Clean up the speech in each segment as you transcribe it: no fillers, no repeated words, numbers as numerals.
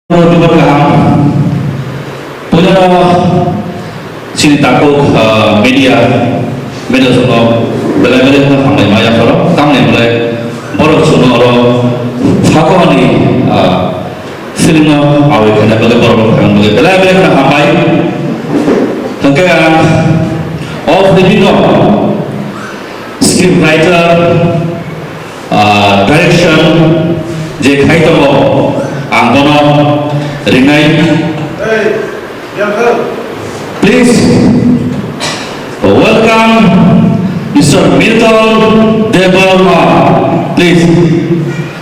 Jodoh kaham, punya sini takut media semua bela-bela kan hamil maya kalau kami mulai baru semua orang fakor ni film awal kena baru kan mulai bela-bela kan hamil, tengah of the video script writer direction je khai to angkono ringai please welcome Mr. Milton Devarma please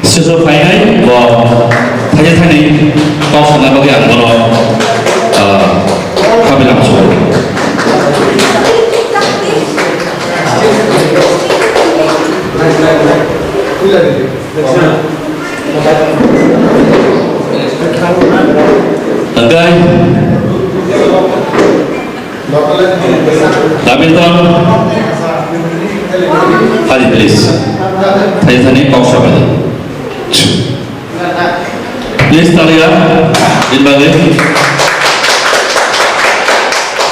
sesuatu finai bahwa hanya tadi kau sangat bagi angkono kami langsung Tenggai Hamilton Hari please Saya tadi kau siapa please Talia Inbagi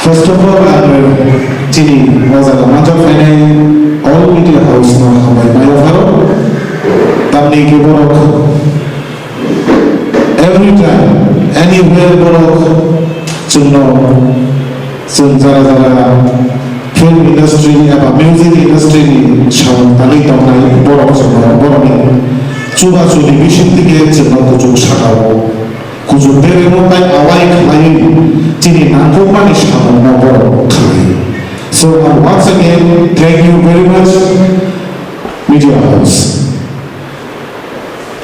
First of all, Chini was a major all media house now by Mayafaro. Tamni ke borok every time, anywhere borok chunno jara film industry aba music industry chang tali tamnai borok chunno boroni chuba chuni bishin tige chunno kuchuk sakao kuchuk dere no tai awai khlai chini nangko mani sakao no borok khlai. So once again, thank you very much, Media House.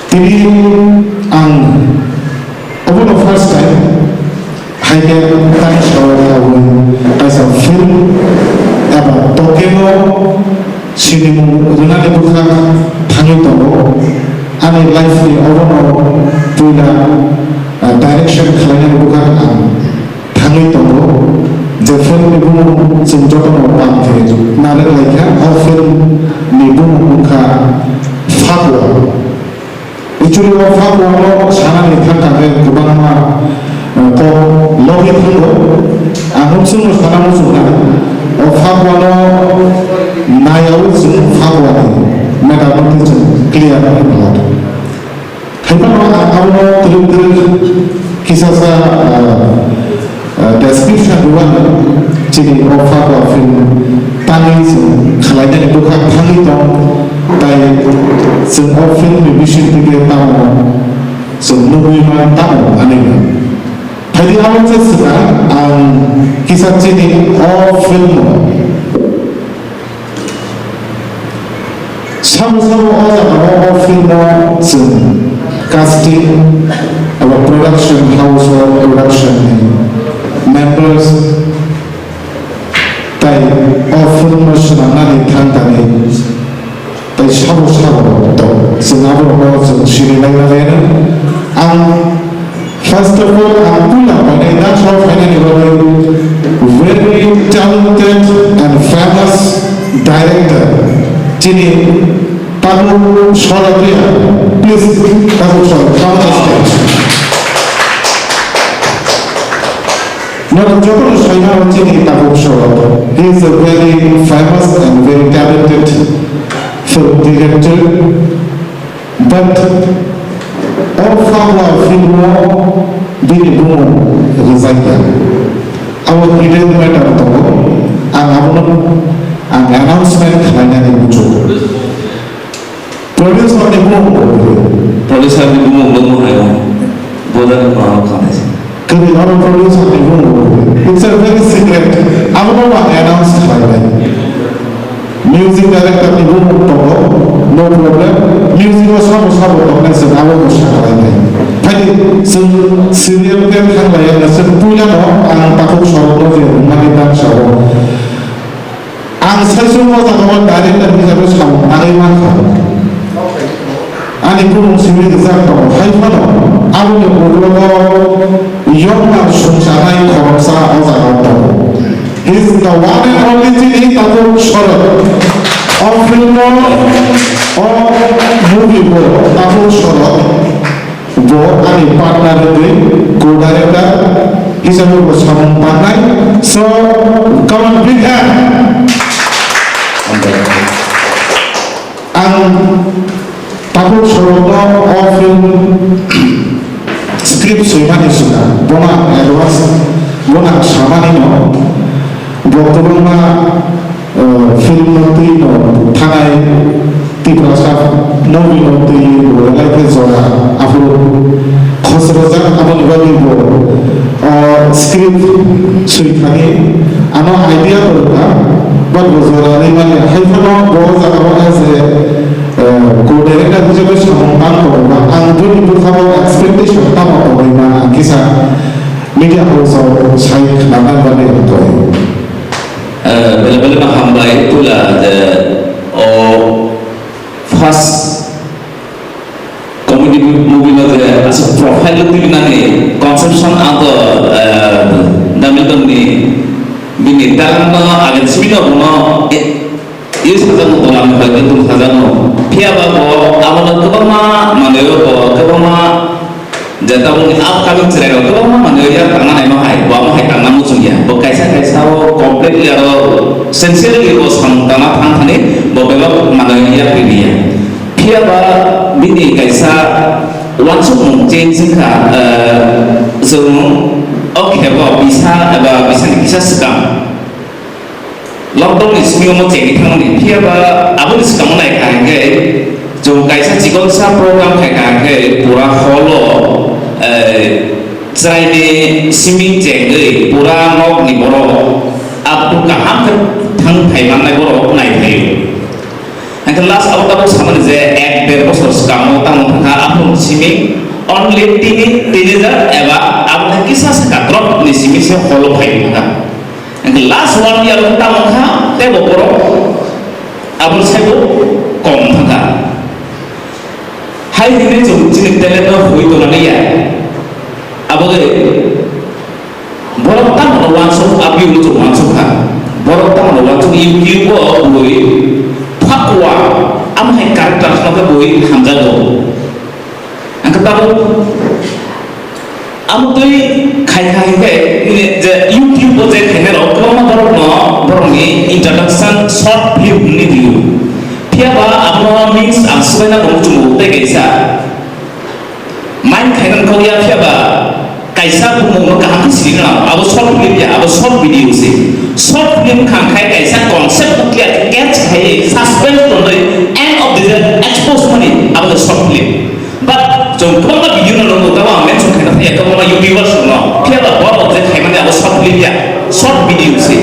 Ini over the first time, I can thank as a film about Tokyo, Sinimu, Runani Buka, Tanito, and I like the overall to the direction Kalani Buka and Tanito. The film ibu senjata orang itu, nada lagi kan? Film ibu muka fakwa. Icuri fakwa lo sana ni kan kami kubang ma to logik itu, anu semua sana musuh kan? Fakwa lo naya usul fakwa ni, mereka berarti clear kan betul. Hebat orang awal terus kisah description dua jadi offer film tani khalainya itu kan tani to tai semua film dibikin tiga tahun semua lima tahun anehnya jadi awal sesuatu kisah jadi film sama-sama orang film casting our production house or production members tai often masana ni thantani tai sabo to senabo no shiri lagana first of all pula pada that's how finally very talented and famous director jini tamu shoratria please tamu shorat Not Joko Shaina Chini Tabu Show. He is a very famous and very talented film director. But all Fabla film bini bumu resanya. Our hidden matter to ang announcement hanya di muncul. Producer di bumu. Producer di bumu ayo. Bola mau kamu Kami orang producer di bumu. It's a very secret. Aku mau announce lagi. Music director di bumu toko, no problem. Music sama toko nasi aku mau lagi. Jadi serial film yang lain nasi punya no, ang takut show tu je, manitan show. Ang saya semua sama director bisa bersama, ang iman kau. Ani pun sini desak tau, hai mana? Aku yang berdoa, yang nak sunshine korupsa awak tau. He's the one and only thing takut show. Of film or movie takut show. Bo ani partner itu co-director hisabe ko samung panai. So come on, big hand. Ang tapos soroto film script suimani sudah bona advance bona samani no bokobona film noti no thanai tiprasa movie noti bolai ke zona afu khosroja amon bagi bo script suikani ano idea korka but bozora ni mane haifono boza abona se co-director হিসেবে সম্মান করবা আন্দোলন প্রথাও expectation তামা হইবা কিসা media house psych নাগাল বানে হতো bela-bela mahamba itulah first comedy movie na as a profile tu binane conception atau damilkan ni bini dalam agen semina puno ये साधन तोला में लगे तुम साधन हो फिर अब वो आवल कब माने हो कब जैसा वो आप कभी चलेगा कब माने यार करना है महाई वो महाई करना मुझे या वो कैसा वो completely यार sincerely वो संताना थान थाने वो बेवा माने यार बिनिया फिर अब बिनी कैसा langsung change का zoom oke वो bisa kisah sekam lockdown is new mo jadi thang ni phia ba abun is kamu naik kage jo kaisa jikon sa program khai kage pura holo trai ni simi jenge pura nok ni boro apu ka ham thang thai man nai boro nai thai and the last out of saman je ek der bosor kamu tang tha apu simi only teenager eba abun kisah sa drop ni simi se holo khai ka and the last one year kita mengha tebo boro abul sebo kom thaka hai hine jo jini tele no hui to na ya aboge boro ta no wan so abi lu to wan so ka boro ta no wan so yu bo boi phakwa am hai character no ka boi hamza do ang kata am tui khai ke ini je YouTube bo je khai ro ko ma boro ni introduction short film ni diu phia ba apno means am suena ko chu te kaisa main khai nan ko ya phia ba kaisa bu mo ka ham si na abo short film ya abo short video se short film khang khai kaisa concept ko clear catch khai suspense to the end of the expose money abo short film but jong ko ma video no no ta ba men chu khai na ya ko ma YouTubers no phia ba bo bo je khai man ya short film ya short video se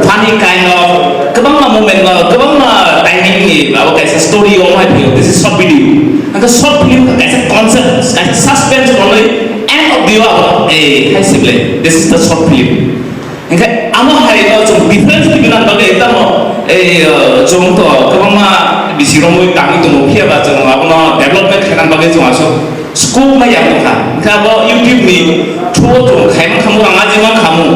funny kind of kabang ma moment ma kabang ma timing ni abo kaisa story o ma video this is short video and the short film ka kaisa concept kaisa suspense on the end of the hai sible this is the short film engka amo hai no jong difference between an bage ta mo jong to kabang ma bisiro mo tangi to mo phia ba jong abo no development khanan bage jong aso school ma ya ka ka bo YouTube ni thuo jong khai ma khamu ranga ji ma khamu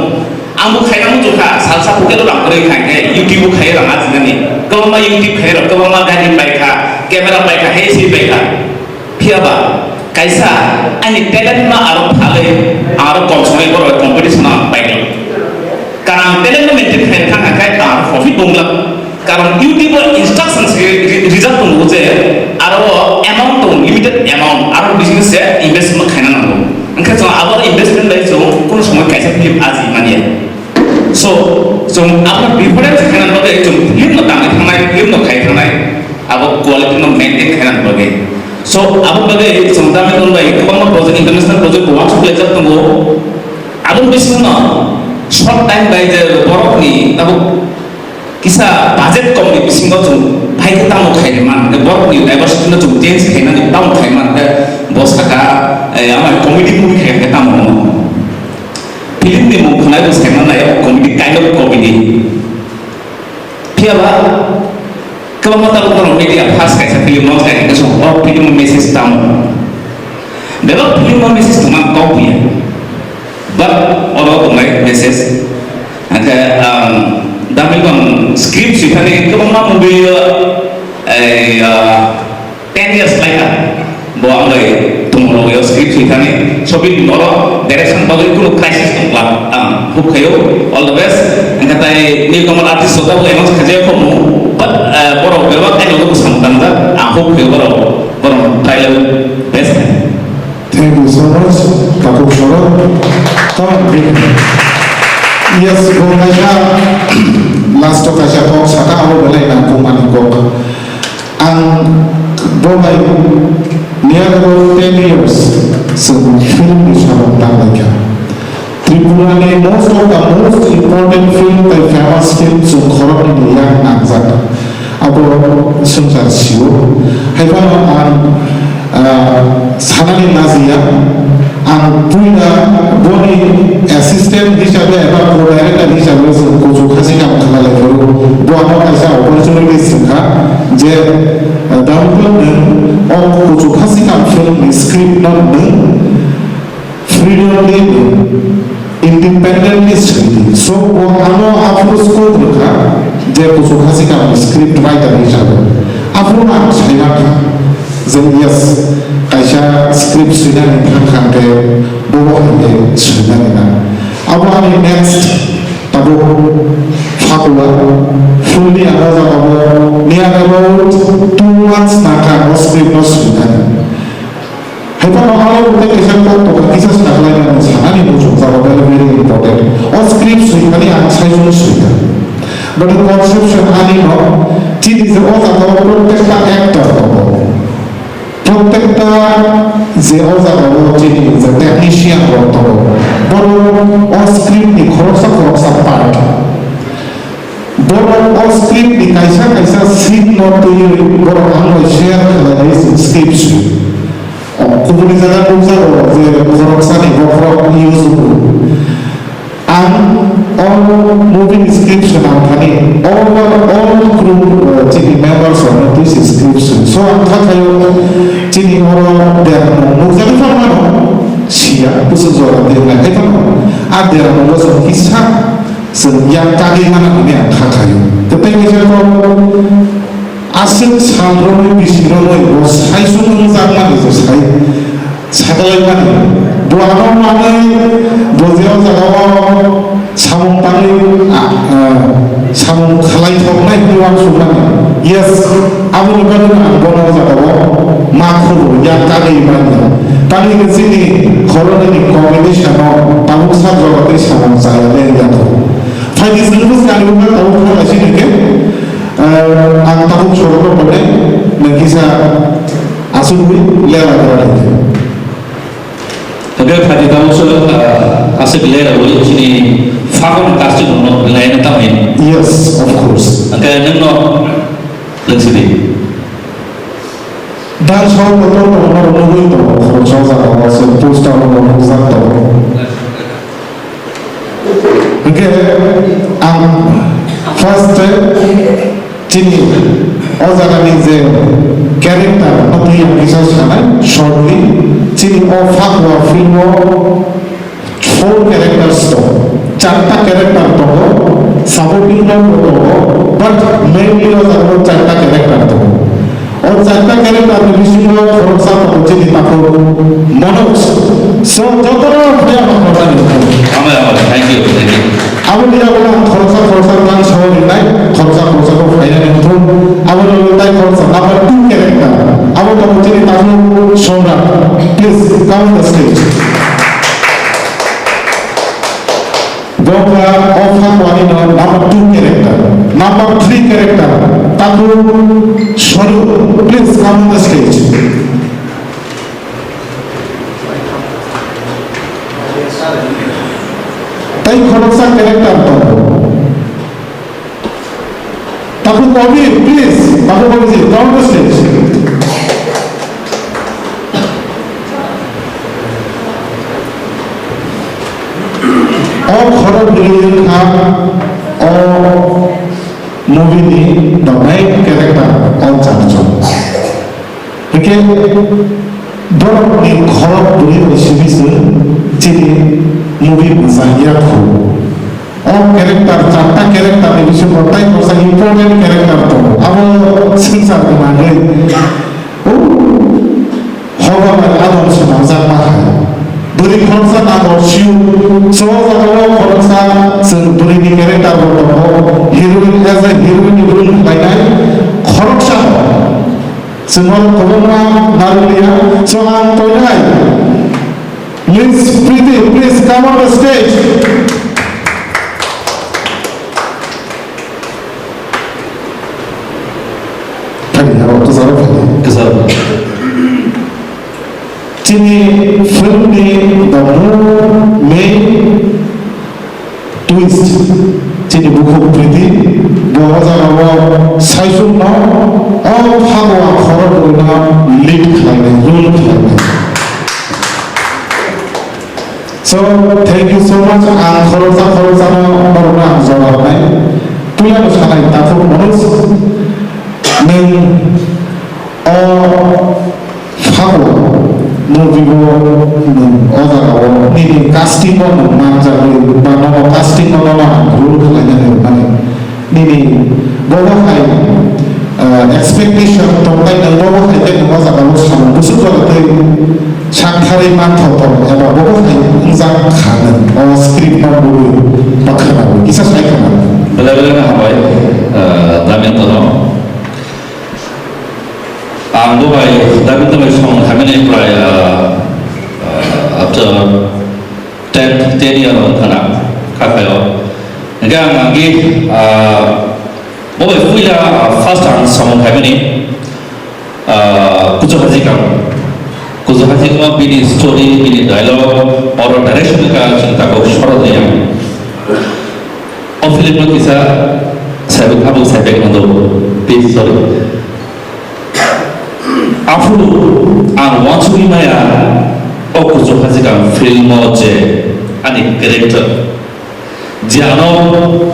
amu khai na mu jong ka salsa puke lo rang re khai ke YouTube khai ranga ji ni kabang ma YouTube khai ro kabang ma gari bai ka camera bai ka he si bai ka phia ba kaisa ani talent ma aro phale aro komsoi bor competition bai ka karam talent maintain khai khang khai ta profit bongla karam YouTube instructions result to je aro amount to limited amount aro business se investment khai na no angka so abo investment lai so kono somoy kaisa film aji mania so apna difference khai na bage film no tang thangnai film no khai thangnai abo quality no maintain khai na bage so abo bage samta me ton bai kabang project international project one so lecture tungo abo business no short time bai je borok ni tabo kisa budget kom ni bisingo jung bhai ke tamo khai man ke borok ni diversity no jung change khai na ni tamo khai man ke bos ka amar comedy movie khai ke tamo film ni mo khnai bos khai man na comedy kind of comedy phia ba kabang ma talo talo media fast kaisa film no khai ke so film message tamo beba film message tuma copy but all of my message aka damai bang script sih kan kabang ma movie 10 years later bawa lagi tunggu yo script sithani chobi nolo direction bagui kuno crisis tongla hukhayo all the best enkatai newcomer artist soda bo emang khaje ko mu boro beba kai lo ko samtanda hukhayo boro trailer best. Thank you so much, Takuk Shorot. Come on, big. Yes, Gongaya, last of Asia Kok, Saka Awo Belai dan Kuman Kok. And Bogai, near about 10 years, so film is about Tamaka. Tripurani, most of the most important film, the famous film, so Korok in the Yang Nanzak. About Sunsar Siwo. Haifan Sanani Nazia and Puina Boni assistant হিসাবে এবার co-director হিসাবে কিছু খাসিকা খালা করব বড় কাজা opportunity শিখা যে download of কিছু খাসিকা film script not freely independently study so ano afro scope rakha je kuch khasika script writer hisabe afro na chhaina যে yes kaisa script sinani thangkante bobo hande sinani na abo ami next tabo phakula fully anaza abo near about 2 months na ka script no sinani heta mahalo te kaisa ko to kisa sinakla na sanani bojo zaro very important all script sinani ang saijun sinani but the conception ani no it is also about protector actor প্রত্যেকটা যে অজানা যিনি যে technician করতে বড় অস্ক্রিপ্ট খরচা part বড় অস্ক্রিপ্ট কাইসা seat not তৈরি বড় আমরা শেয়ার খেলা স্ক্রিপ্ট কুবুরি জায়গা বুঝাবো যে খরচা নি বড় use and all moving scripts and all crew members of this scripts so I'm talking Chini Oro there Muzali Farmano Shia Pusuzora de la Heaven and there was a Hisa so Yakagi Manamia Takayo the thing is Asin Sandrono Bisirono was high soon Zaman is high Satellite Duano Mane Bozio Zagawa Samung Tani Samung Kalai Toknai Duan Suman yes Abu Bakar Bono Zagawa Makro Yakagi Mania Tani ke sini koloni combination of Tabuk Sabjawati Samung Saya Yato Fai disebut sekali bukan Tabuk Sabjawati sini ke ang Tabuk Shorot pada Nagisa Asubui lewat berada Agar hati tahu soal asal belajar boleh sini fakir kasih nono lain tahu ini. Yes, of course. Agar nono langsidi. Dan soal betul nono nono itu kalau soal apa seputus tahu nono zat tahu. Oke, first Chini Ozana is a character not the episode shortly Chini of Fakwa film 4 characters to charta character to supporting to but mainly was about charta character to और चारटा character में विष्णु और सब चीज़ ताको Manoj so जोतना भैया मत thank you अब dia bilang khorsa kan show ni naik khorsa ko final itu अब dia khorsa number 2 character अब तो मुझे ताको showra please come on the stage Boga offer one number 2 character number 3 character taku shoru please come on the stage তাই খরচা character তো তারপর কবির please তারপর বলছি count the stage all horror religion have all movie ni the main character all character okay dorong ni horror religion series jadi movie Zahia Khu all character charta character ni bisa bertai kosa important character tu apa sensar kemana 허가가 아동수 남자마 Duri khorsa na go shiu so jagao khorsa sun duri ni character go heroine as a heroine role lainai khorsa sunor kobona narulia so am toinai Miss Preeti, please come on the stage. Sini film ni the main twist sini buku Preeti bahwa jagawa saisun no bhagwa khoror na lead khlainai role khlainai. So thank you so much and khorsa no barna jawab nai tuya sanai tapu manus neng bhagwa movie ini casting casting ini expectation tongkai dan bawa hai bawa kalau sama busuk kalau sakari mantau apa bawa hai insan kanan script mau pakai kisah saya kan benar-benar apa tapi itu Anggo by David the song having a after 10 years on Kana Kafayo. Again, I give boy Fuya first time song having Kuzuhazika, be the story, be the dialogue, or direction Chintako Shorodaya. Of Philip Kisa, Sabu Sabek on the page, sorry. Afro and once we may Kuzuhazika film or any character. Giano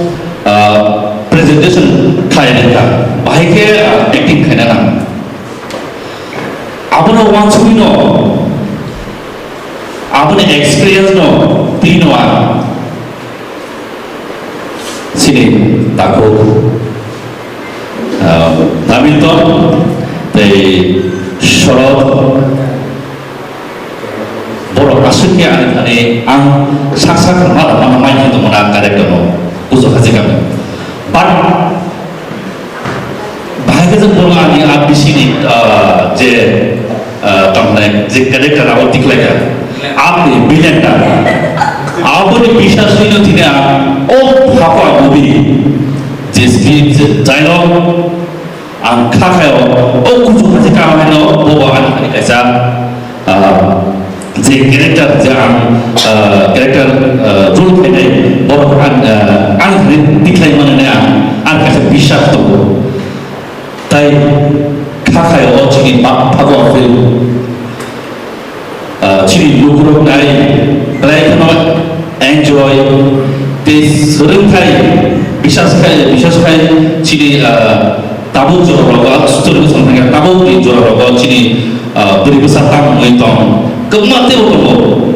presentation Kayanaka, Bahike acting Kanana. Abuna once we know, Abuna experience no, Pinoa Sini Tako Hamilton, the Shorod Boro Asukia and Saksak Mother Mind to Mona character Kuzuhazika. But Bahagaz Burani are missing it, the character about the Api billion Abuni Bisha Sinotina, oh Papa movie, this gives dialogue and Kakao, oh Kuzuhazika, Boba and Esa. The character role play or an decline and as a bishop to go. Tai Kakai or Chili Pago film Chili Lugro Nai, but I cannot enjoy this Rinkai Bishop Chili Tabu Joroga, story something like Tabu Joroga, Chili Buribusata Muitong. Kemati orang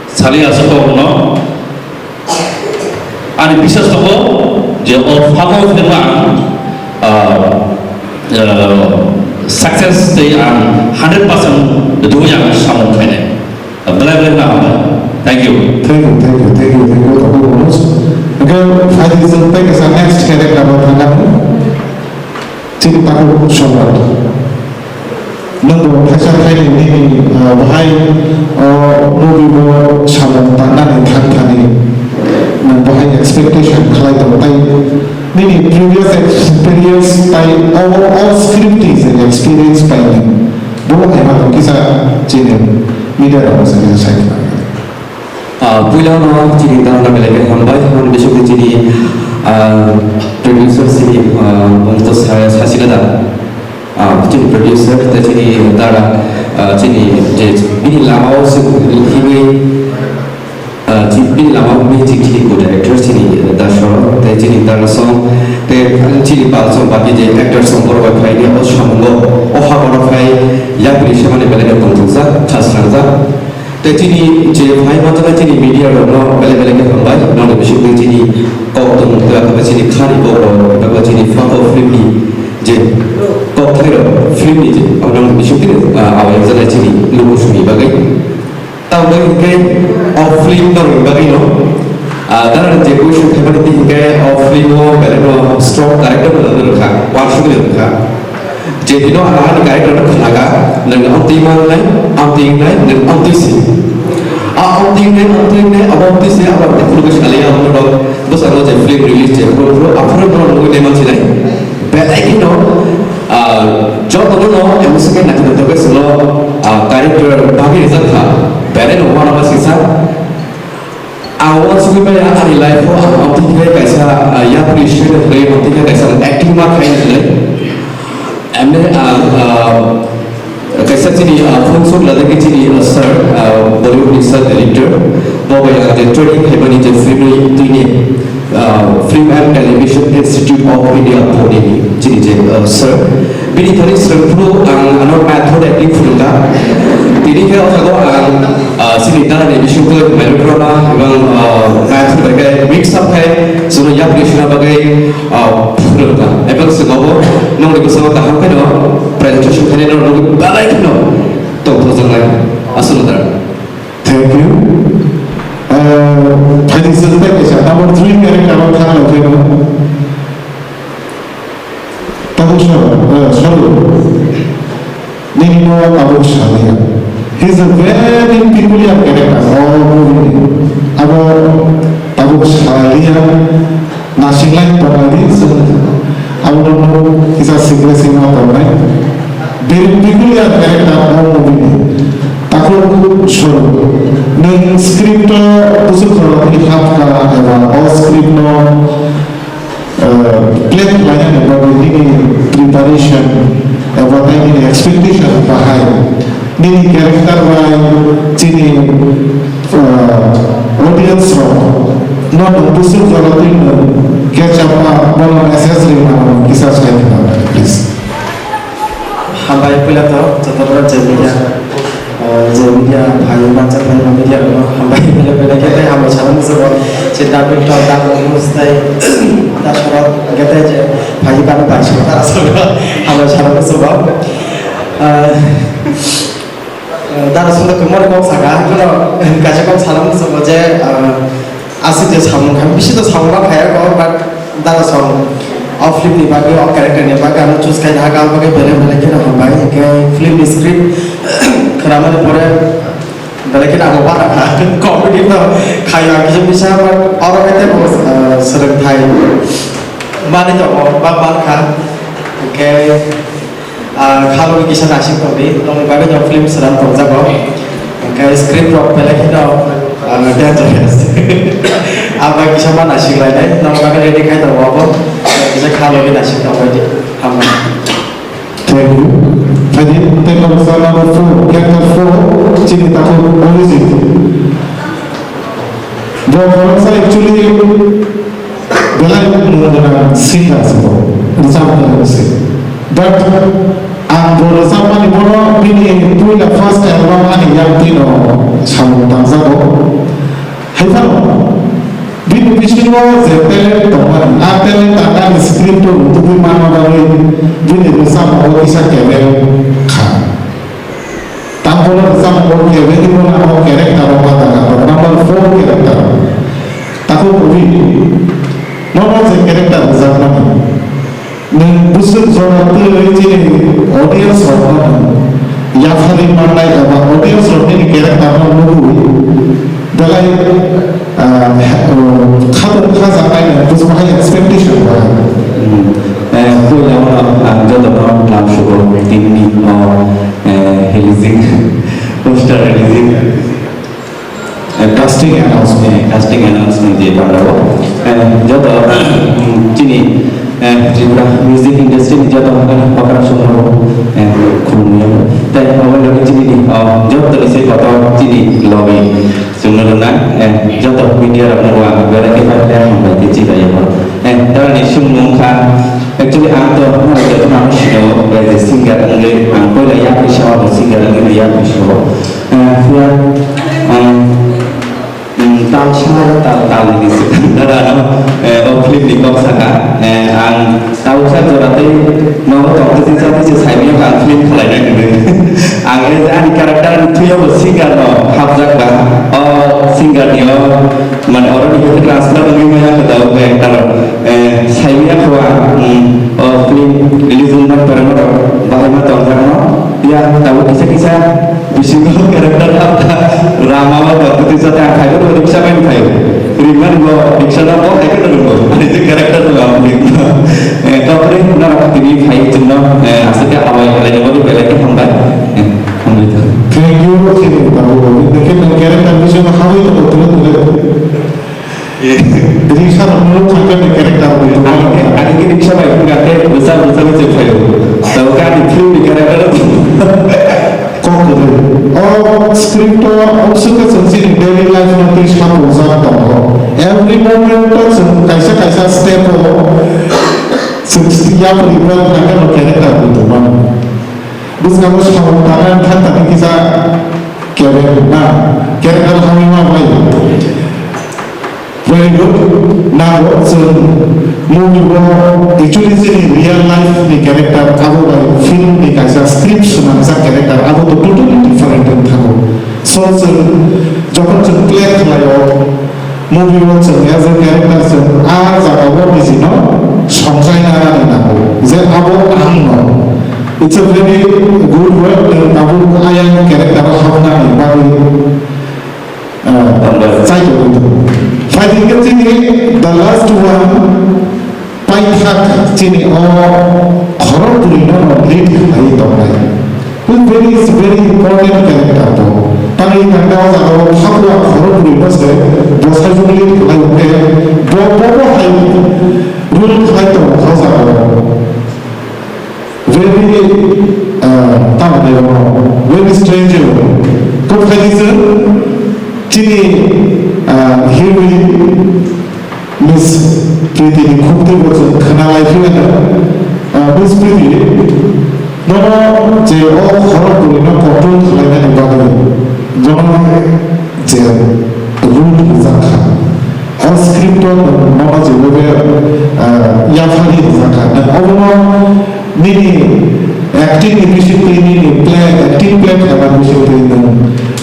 saling asal no, ani bisa sabo, je apa firman success day and 100% dua yang sama kene. Benar-benar nama. Thank you. Again, I will take as a next character about Hanamu. Cerita aku Shomrat. Nunggu pasal kali ini bahai movie mo sama tanah ni thani nunggu bahai expectation kalau itu tay ini previous experience tay all script is an experience tay ni boleh hemat kisah cina media orang sendiri saya pulau orang ciri tahun lagi hambai orang besok ciri producer sini untuk saya silakan Jadi producer jadi antara jadi bini lama hiwi bini lama music jadi co-director jadi dasar jadi antara song jadi balsong bagi jadi actor song berapa kali dia harus sambung orang kali yang beri sama ni belajar kontrasa khasrasa jadi भाई मतलब jadi media orang bela-bela ke hambai orang besok jadi kau tu mungkin apa jadi khari kau apa jadi foto film ni jadi kira film ni je orang syuting awal jalan sini lugu sini bagai tahu bagai ke film dong bagai no dan je ko shoot hebat ni ke film o kalau strong character betul kan warsu betul kan jadi no ada character kelaga dan optimal lain dan optisi optisi apa lugu sekali orang dong besar lo je film release je pro apa lugu ni macam ni betul no जब तो no MS के नचने तो के slow character बाकी result था पहले no one of six आवाज भी मैं यार लाइफ हो अब ठीक है कैसा या प्रीशियस है अब ठीक है कैसा एक्टिंग मार्क है इसलिए हमने कैसा चीनी फोन सोच लगा कि चीनी सर बॉलीवुड सर डायरेक्टर वो भाई जो ट्रेनिंग है बनी जो Film and Television Institute of India Pune jadi je sir bini tadi serpulu anak method acting film ka tini ke orang sini tanah ni bisu ke melodrama এবং method bagai mix up hai suno ya Krishna bagai film ka এবং segobo nong di kusama tahap ke no presentation kene no bagai ke no to jangan asal dar thank you tadi selesai kisah number 3 character apa kan okay no tahu sorry Nino Abu Shalia he is a very peculiar character all movie Abu Shalia nasional pernadi Abu is a secrecy now right very peculiar character all movie Takut suruh neng script busuk kalau dilihat kalau all script no plan lain about ini preparation about ini expectation bahai ini character lain cini audience no busuk kalau tidak catch up kalau necessary mana kisah saya please hambai pula tu tetap जमीनिया भाई बच्चा भाई media no हम भाई पहले कहते हैं हम छान से वो चिंता भी तो दाग मुझसे दाग शराब कहते हैं भाई का ना बाइश का असल हम छान से वो दाग सुन तो कमर को सगा तो कैसे को छान से वो जे आसित जो छान हम पिछले तो छान का खाया को बट दाग छान ऑफ फिल्म नि बागे ऑफ कैरेक्टर नि बागे हम चूज कर हागा बागे बेले के हम भाई के फिल्म स्क्रिप्ट खराबने पड़े बेले के आगो बारा का कॉमेडी तो खाया किसी मिसा बट और कहते हैं सरक थाई माने तो बार खा के खालो की किसी नाशिक तो भी तो बागे जो फिल्म सरम तो जागो के स्क्रिप्ट ऑफ बेले के तो डेंजरस अब किसी माना नाशिक लाइने तो बागे रेडी खाई तो वो bisa kalau kita sih tahu aja, hamba. Thank you. Jadi tema besar number 4, character 4, ciri takut origin. Bahwa saya actually belai menggunakan singer sebab bersama musik. But bersama ni bono ini punya first album ani yang tino sama tanzago. Hebat. Bin Vishnu Zetel Toman Atel Tata script untuk mana baru bin bersama orang kisah kebel kan. Tanpa bersama orang kebel itu nama karakter apa tak? Number 4 karakter. Tahu movie. Nama se karakter bersama. Dan busuk orang tu ini audience orang. Ya hari mana apa audience orang ini karakter orang movie. Dalam खातर खास आता है तो उसमें high expectation हुआ है तो यहाँ जो तो नाम शुरू टीवी और releasing poster releasing casting announcement ये पढ़ रहा हो जो तो चीनी त्रिपुरा म्यूजिक इंडस्ट्री में जो तो पकड़ा सुना हो खुनिया तो अवल लगे चीनी जो तो इसे पता चीनी लॉबी सुनने लगा जो तो मीडिया रखने वाला बेरा के बाद क्या हम बात चीज़ है ये तो निशुम मुखा actually I'm the one of the professional like the singer and I'm going to yak show the singer and the yak show tal ini sebenarnya film di kau saka ang tahu saya jorate mau kompetisi satu saya punya kan film kalian gitu ang ini ani karakter itu ya singer no hafzak bah singer dia mana orang itu transfer bagaimana ketahui karakter saya punya kawan film Elizabeth Permer bagaimana tahu no ya tahu kisah-kisah bising karakter apa Rama kompetisi satu yang kayak itu bisa main kayak Riman gua dikshana mau kayak gitu dulu itu karakter tuh nggak mungkin kalau ini benar TV kayak jenuh asalnya awal kalian mau dibelakang hambat itu Thank you, Babu. Mungkin karakter bisa menghafal itu betul-betul. Jadi sekarang menurut saya karakter itu. Ada kita bisa main nggak kayak besar-besar itu kayak tahu kan itu di karakter itu. Script also consider daily life में पेश काम हो सकता हो every moment पर कैसा step हो या परिवार अगर वो कैरेक्टर हो तो मन बस ना बस हम तारण था तभी किसा कैरेक्टर हमें वहाँ भाई very good now so movie वो actually से real life में character अब वो film में कैसा script सुना कैसा character अब वो तो totally different था वो so जब जो play किया movie वो जो as a character से आज अब वो busy no संसार ना रहना हो जे अब वो आम no it's a very good work अब वो आया character हम ना बाकी saya itu. I think it's the last one. Paithak cini horror purina lead hai tawai. It's very important character to. Tadi kanda was our sabwa horror purina se bosa juli hai uke bobo hai rule hai to house very very strange. Kau kali Cini here Miss Priti di khubte boche khana life Miss Priti no je horror kori na control khalai na bagale jono je root zakha or script no je lobe ya phali zakha na obono mini acting efficiently mini play acting play khana efficiently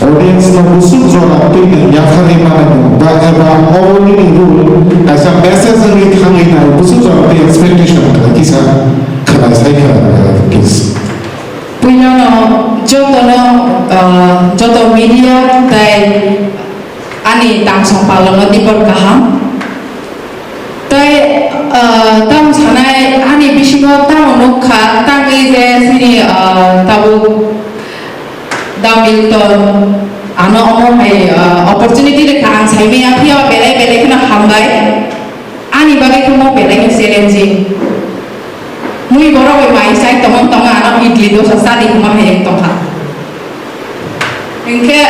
audience no busuk zona pin ya khari mana ba eba only rule as a message ni khani na busuk zona pin expectation ka kisa khana sai khana kis punya joto media tai ani tang song palong di berkaham tai tam sanai ani bisingo tam nokha tang ije sini tabu Damilton, ano omong hai opportunity dekha ang sai me apia bele kena hambai, ani bagai kumo bele ke challenge. Mui boro we mai sai tomong ano idli dosa sadi kuma hai tongha. Engke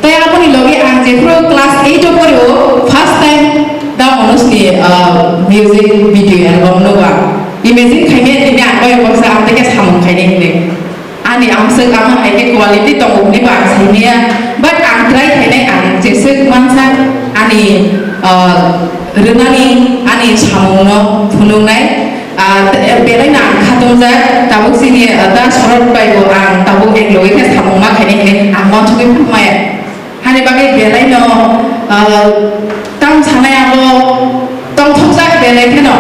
taya apa ni logi ang je pro class 8 oporo first time da monus ni music video album loga. Imagine kai me ni ang koi bangsa ang teke samong kai ni. Ani ang sek ang hai ke quality tong ni ba sai ni but ang try kai nei ang je sek mansa ani renani ani samong no phunung nai belai na khatung ja tabuk sini da sorot pai bo ang tabuk ek loi ke samong ma kai nei ang mon thuki phumai hani bagai belai no tam sanai abo tong thokja belai ke no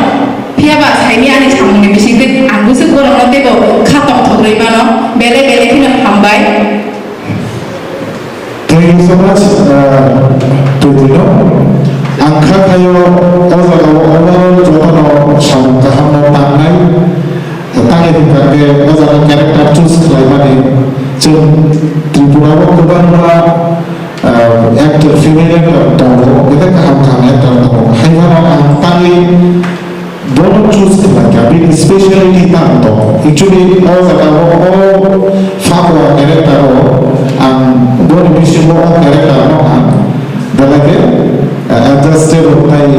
Pia ba sai ni ani samung ni bising dit ang busuk borong no tebo khatong thokrei ba no bele kina hambai. Thank you so much to Dino. Angka kayo oza overall jodoh samung kaham no tangai tangai dikake oza karakter choose kelai bani cun Tripura wo keban actor female actor kita kaham actor hai mana tangai don't choose like a big specialty tanto actually all the fakwa character and don't mission more character no dalage adjusted by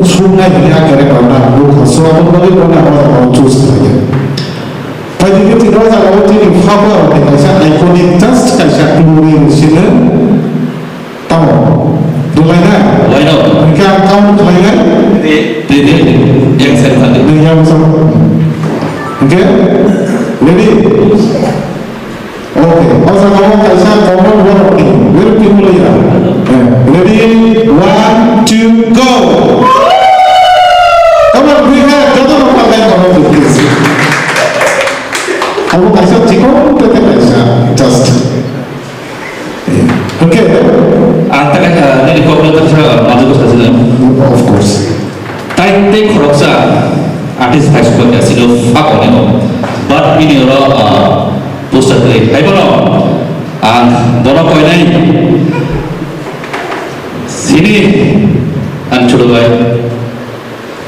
sungai dia character na look so apa boleh orang choose saja pada itu tidak ada orang yang fakwa dengan iconic just kayak keluar sini tahu yang saya tadi. Nih yang sama. Oke, ready? Oke, masa kamu kaisa kamu buat ini, biar people ya. Ready? 1, 2, go. Come on, bring her. Jangan lupa kamu please. Kamu kaisa cikgu, tetap kaisa, just. Oke. Antara ini komputer saya masuk ke sana. Of course. Taite koroksa artis Facebook ya silo apa nih no, but ini orang poster tadi, ayo no, dono kau ini, sini, coba baik,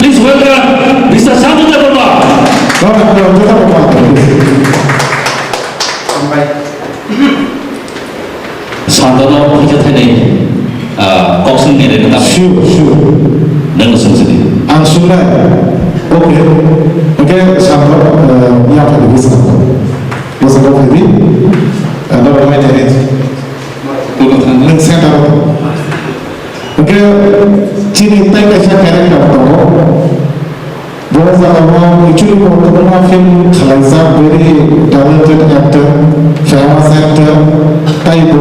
please welcome, bisa satu tak berapa? Kita berapa? Santono kita tadi, kosong ni ada tak? Sure. Dan sendiri. Ansura, oke, sampai yang tadi bisa, bisa kau beri, ada berapa jadi? Yang saya tahu, oke, ciri kaisa karakter tahu, bahwa kalau itu kalau film Khalisa very talented actor, famous actor, type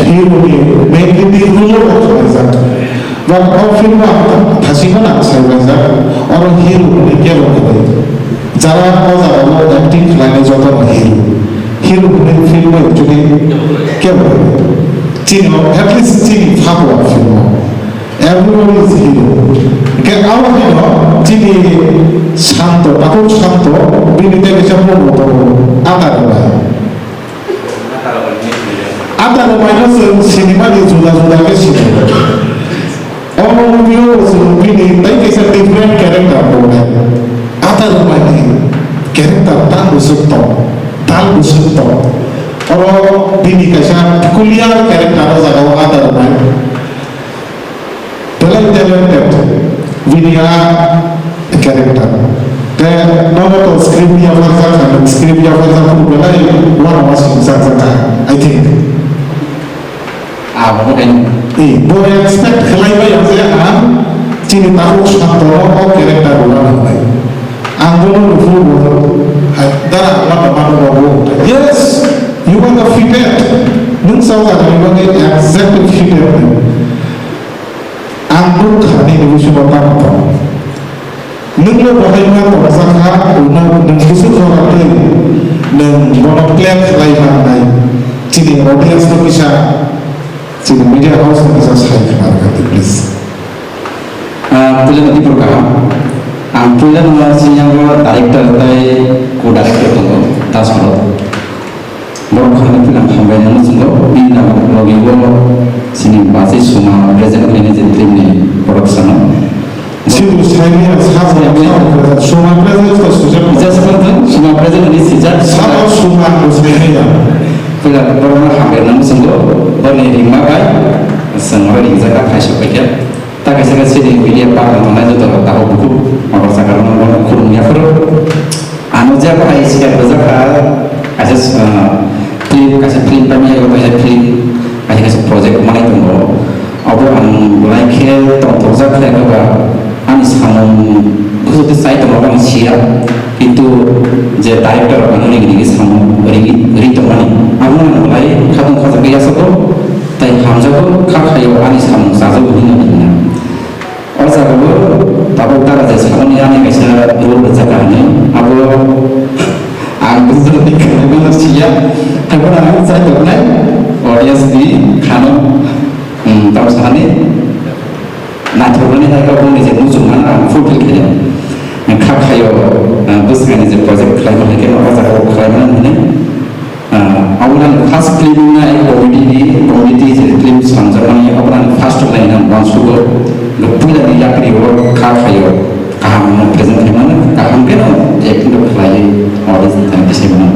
hero ni, mainly the role of Khalisa. But all film hasil mana saya baca orang hero ni kira apa? Jangan orang acting lainnya jodoh hero ni film itu kira Cina, at least Cina faham film. Everyone is hero. Kan awak ni Cina santo, aku santo, bini tadi siapa motor ada namanya sinema di sudah ke sini. Orang viewers ini, tapi kisah different character boleh. Ada rumah ini, character tak busuk. Orang bini kisah kuliah character ada rumah. Dalam talented, bini character. Dan nomor skrip yang pun boleh one masih I think. Mungkin boleh expect kelainan yang saya ciri tahu atau karakter orang lain. Anggun dulu, darah mana. Yes, you want to fitted. Nung sahaja you want to exactly fitted. Anggun kami ini sudah tahu. Nung lo bagaimana perasaan nung busuk orang lain, nung bono plan kelainan lain. Ciri audience tu bisa. Cina media house ni bisa saya kenalkan, please. Pulang nanti program. Pulang masih yang director tay kuda director tu, tak salah. Baru kali pulang sampai yang sungguh bina lagi sini masih semua present ini jadi ni production. Situ saya ni semua present tu sudah. Just seperti semua present ini sejak. Sama semua muslimnya. Pulang baru sampai yang sungguh. Bani lima kali, semua ini saya tak kasih pakai. Tak kasih sini video apa mana itu tahu buku. Orang sekarang orang kurang ya perlu. Anu je apa isi kan besar kasih film kami yang kasih film kasih project mana itu mau. Apa mulai kira tonton saya kalau anis kamu khusus saya teman siap itu je director anu ni sama beri teman. Anu mulai kamu kata biasa tu, tapi hamzah tu kayu anis kamu sahaja begini. Orang sekarang tahu tak ada sekarang ni ane kisah dua berjalan ni. Aku sudah dikatakan manusia, tapi orang saya tu ni audience di kanan tahu sekarang ni. Nak tahu ni tak kau ni je muncul mana full kita. Kayu bus kan je project kayu ni kita orang sekarang kayu ni. Awalan khas film na community film sanjana awalan first line na bansugo lupula ni yakri wo kayo kaham present mana kaham kena acting to play audience time di mana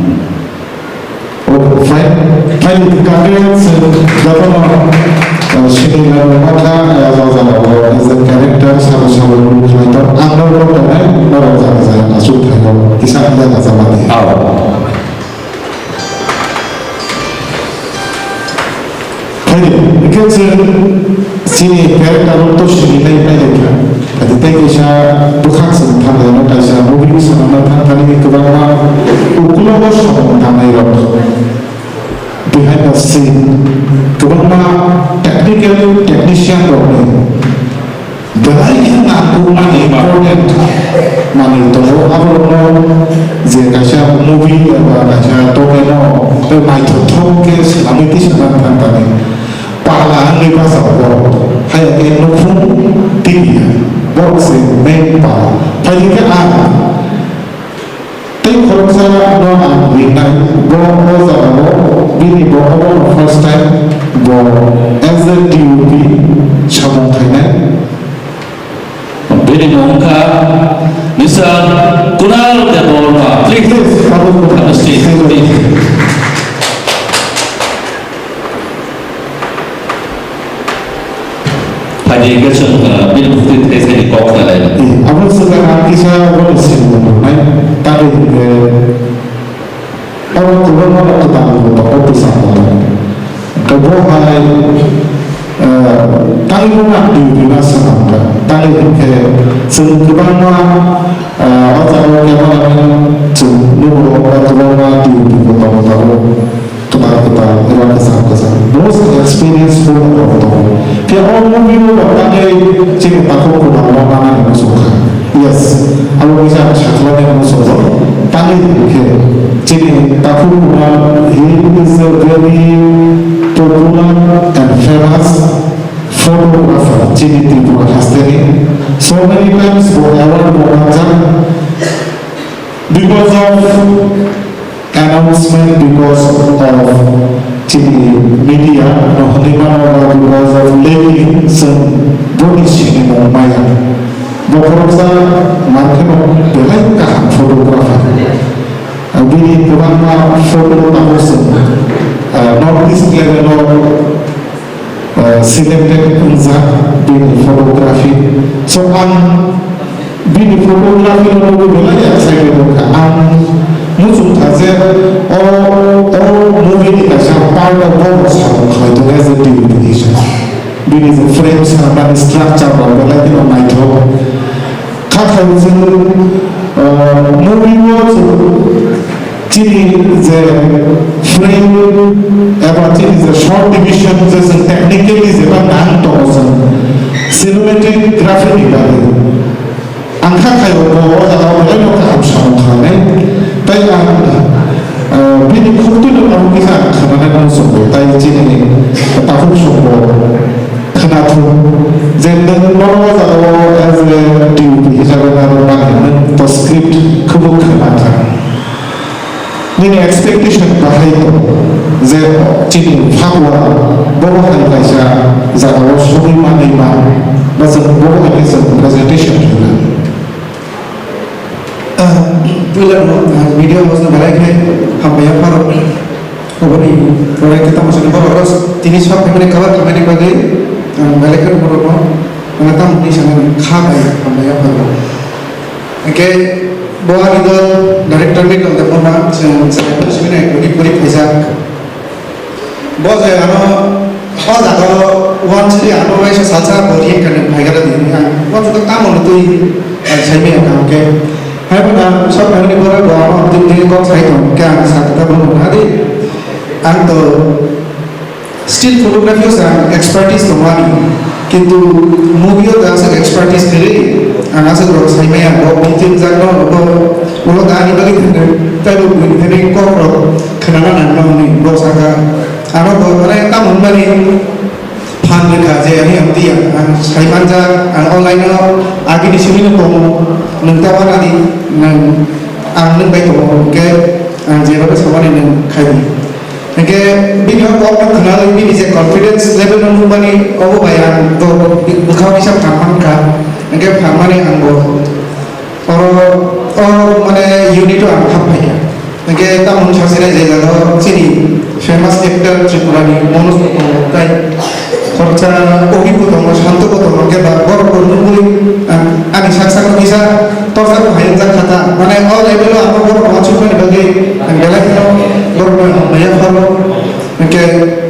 fine kalian dapat sini mata as a character sama character anda orang saya masuk kisah anda sama dia. Jadi, Because sini character itu sini naik lagi. Jadi kita bukan sebentar dalam kita movie sebentar tadi kebanyakan ukuran sebentar naik lagi. Behind the scene, kebanyakan technician problem. Berarti aku important mana itu apa jika saya movie apa saya tokeno itu toke selama itu sebentar tadi. Palaan ni pasal apa? Hai ke nufung tiga, box mempa. Hai ke apa? Tapi kalau saya doa minat, bawa saya bini bawa first time bawa as a DUP sama kena. Bini muka, misal kunal dia bawa Please, harus di. Jadi kita bil bukti terasa di kau lain. Apa sekarang kita boleh sebut, tapi orang tua mana kita tahu apa itu sama. Kalau hai tali mana di mana sama, tali ke sebelum orang yang cuma orang di kita lewat kesana. Most experience pun orang. Dia orang mungkin orang yang ciri takut kurang orang yang suka. Yes, kalau bisa cakap yang suka. Tapi ciri takut kurang. He is a very popular and famous photographer. Ciri tipu hasteni. So many times whatever orang because of announcement, because of media, because of labeling some body in Maya. Beberapa market belai kah fotografer. Bini beberapa foto person, not this level of selected unza bini fotografi. So bini fotografi lalu belai saya musuh tazer movie kita part of bonus itu as a definition. Bini frame sama structure berlagi nama itu. Kata itu movie was jadi the frame apa jadi the short division just technically is about 9,000 cinematic graphic itu. Angka kayu bawa atau lain orang sama kalian. Tapi bini kutu dalam kita kerana musuh, tapi jadi takut suku kenapa? Jadi orang atau as a DUP kita orang itu script kubuk kenapa? Ini expectation bahaya. Jadi fakwa bawa kita zaman suami mana, macam bawa kita presentation juga. Film video masih balik hampa yang baru, orang kita masih baru jenis apa yang mereka buat kami bagi balik ke rumah, mereka mungkin sangat khas hampa yang baru. Oke, bawa itu director ni kalau tempat saya pun sebenarnya puri pesa. Bawa saya kalau one sih saya salsa beri kan baik ada ni, bawa itu kamu itu saya punya oke. Hai pada सब family बोला बाबा दिन दिन कौन सा itu क्या साथ kita belum ada anto still photography sa expertise to mani kintu movie da sa expertise kiri ana sa ro sai mai abo bitin jagno ulo dani bagi tai bo ini ko ro khana na no ni bo sa ka ana bo mana ta mun bani phan lekha je ani amti sai manja online agi di sini ko nungtawan adi nang nung baik to ke jero ke sama nang khai ke video ko kenal ini bisa confidence level nung bani ko bayan to buka bisa kapan ka ke phamane anggo or mane unit to apa ya ke ta mun chasine je jago sini famous actor Tripurani Manoj tai খরচা অভিভূত শান্ত কত কে বড় বড় আমি সাকসাক bisa torsa hayang kata mana all level apa boro macam ni bagi ang galak no boro banyak halo ke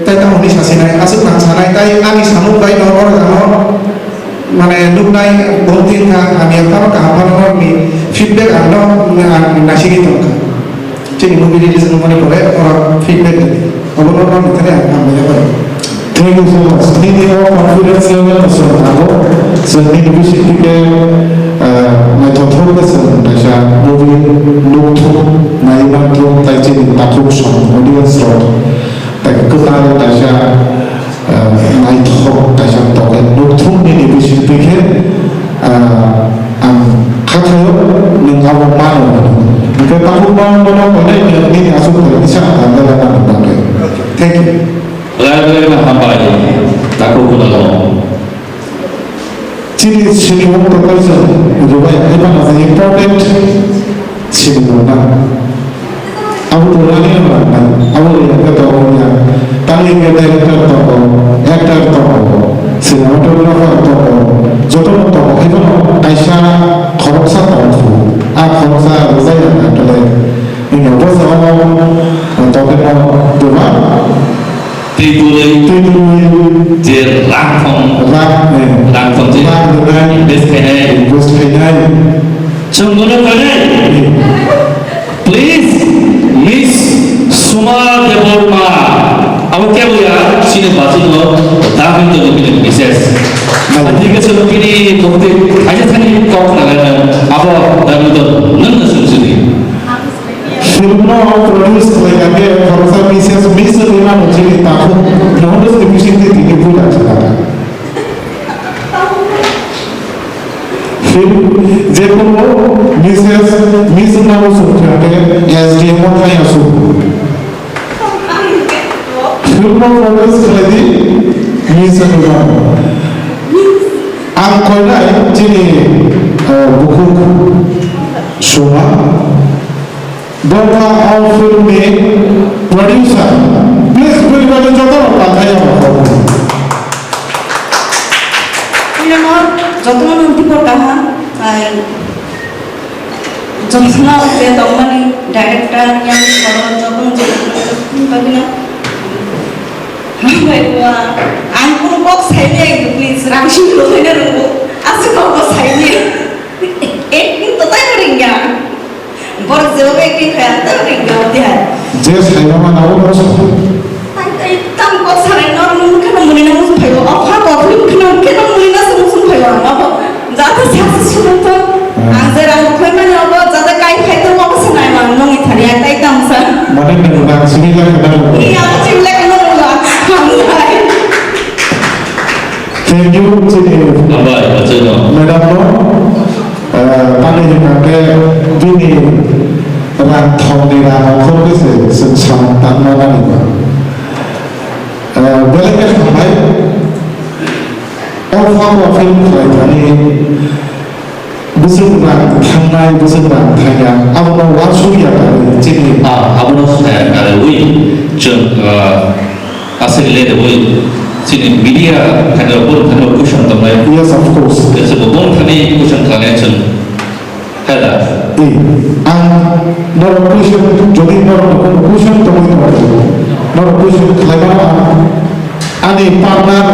তাই তাহলে সাসি নাই আসুক না সানাই তাই আমি সামুক বাই নগর গানো মানে নুকনাই বহুদিন আমি আপনার কাহাপানোর নি ফিডব্যাক আনো নাসিকি তঙ্কা চিনি মুভি রিলিজ মনে করে ওরা ফিডব্যাক দেবে অবলম্বন ভিতরে আমি করে Thank you so much. Ini confidence level masuk aku. Selain itu kita metode kesan, macam movie nuktu, naiman tu, tajin takut sama audience slot. Tak kenal macam naikho, macam token nuktu ni bisa fikir kata yo mengawu malu. Jika takut malu mana ini asal bisa anda lakukan apa? Thank you. Lalu hambai takut pun lalu. Ciri sini orang terkait juga yang mana important sini mana. Aku tulangnya mana? Aku yang kata orangnya, tali kita actor toko, cinematographer toko, jodoh toko itu Aisyah korupsa toko, korupsa saya ada ini apa sama toko dua. Tui jer langkong je invest kena cenggono kena please Miss Suma Deborma अब क्या हुआ सीने बातचीत हो ताकि तो लोग ने विशेष अधिक से लोग ने बहुत ऐसे थाने कॉक लगा अब दाम तो none सुनसुनी Filmnya produce lagi korupsi bisnis lima macam ini tahu, non-produce division itu tidak boleh cakap. Film जेकोनो bisnis nama sudah ada SDM apa yang sudah. Filmnya produce lagi bisnis lima. Aku nak jadi buku semua. Bapak all film में producer, please beri pada contoh apa saya mau. Ini mau contoh nanti perkahan, contohnya saya tahu mana director yang kalau contoh jadi bagaimana? Baiklah, aku kok saya itu please ramai dulu ini dulu, asal kok saya ini total ringga. Baru jauh lagi kereta ringga dia. Jadi saya mana orang masuk. Tam kok sarai orang mungkin mungkin musuh payo, apa kok mungkin mungkin musuh payo, apa? Jatuh siapa sudah tu? Angzer aku kau mana apa? Jatuh kai kai tu apa senai mana nongi thari ada itam sah. Mana ni nak sini lah kenal. Iya, cuma kenal lah. Thank you jadi. hambai macam Madam lo, tadi juga ke bini rantau di dalam korupsi sencang tanpa nanya. Balik ke hambai, orang film tadi bukan thangai bukan thanya, apa mau wasu ya jadi. apa nak ada wui jeng asal leh wui sini media kada pun kada kushan tamai Yes, of course. jadi sebelum kami kushan kalian jeng kada Nor cushion, jadi nor cushion tu nor cushion kalau ani partner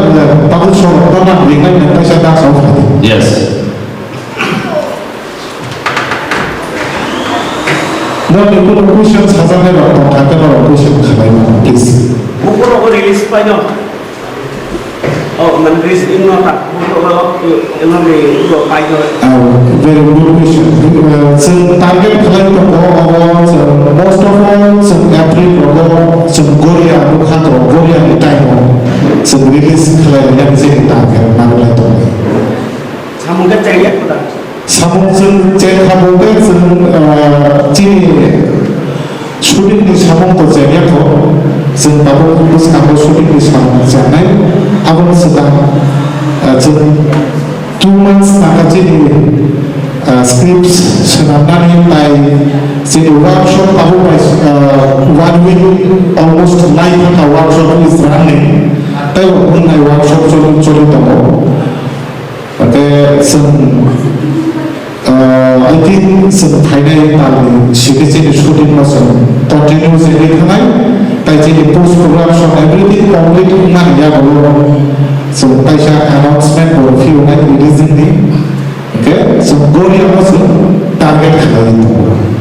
takut soal partner dengan yang saya dah soal. yes Nor itu cushion sahaja nor tak nor cushion kalau please. Buku aku rilis apa itu? Oh, menulis ini apa? Buku aku ini buku apa itu? Very good question. Target kalau itu most of all April kalau Korea bukan Korea di time release kalau yang sih target mana itu. Kamu kan cari apa dah? Samung cek kamu kan cini shooting di samung tu cek aku kamu terus kamu shooting di samung sana aku sedang 2 months nak cini scripts senang tay cini workshop aku pas 1 week almost live workshop is running tay unai workshop curi tahu I think some final shooting was continuous in taijini post production everything complete man ya bolo so taisa announcement or few night releasing ni okay so gori also target khalai to